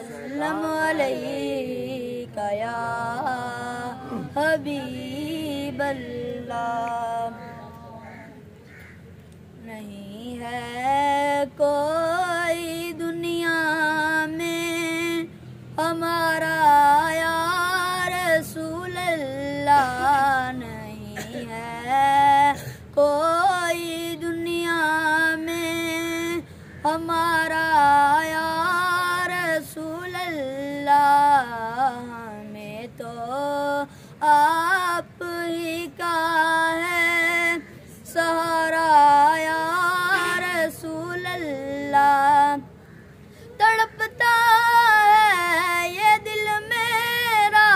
सल्लम अलैका या हबीब अल्लाह। नहीं है कोई दुनिया में हमारा या रसूल अल्लाह। नहीं है कोई दुनिया में हमारा या रसूल अल्लाह। हमें तो आप ही का है सहारा या रसूल अल्लाह। तड़पता है ये दिल मेरा,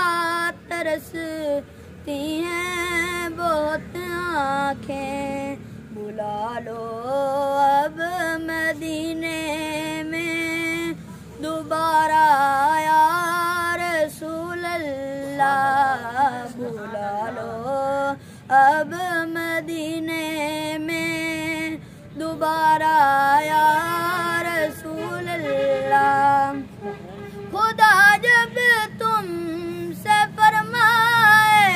तरसती हैं बहुत आँखें। बुला लो अब मदीने में दोबारा या रसूल अल्लाह। बुला लो अब मदीने में दोबारा या रसूल अल्लाह। खुदा जब तुमसे फरमाए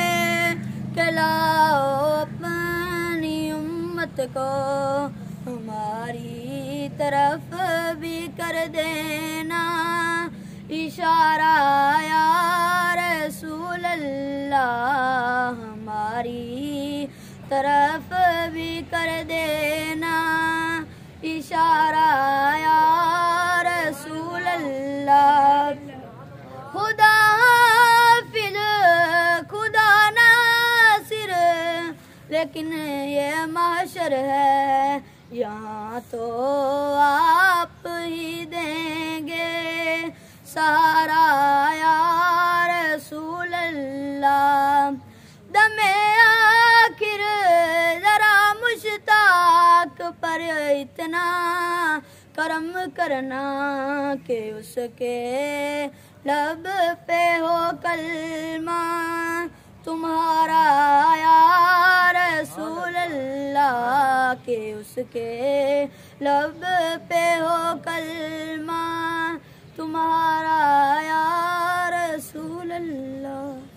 कि लाओ अपनी उम्मत को हमारी तरफ भी कर देना इशारा या रसूल अल्लाह। हमारी तरफ भी कर देना इशारा या रसूल अल्लाह। खुदा हाफिज खुदा नासिर, लेकिन ये महशर है यहाँ तो आप ही देंगे सहारा या रसूल अल्लाह। दमे आखिर जरा मुश्ताक पर इतना करम करना कि उसके लब पे हो कलमा तुम्हारा या रसूल अल्लाह। के उसके लब पे हो कलमा तुम्हारा या रसूल अल्लाह।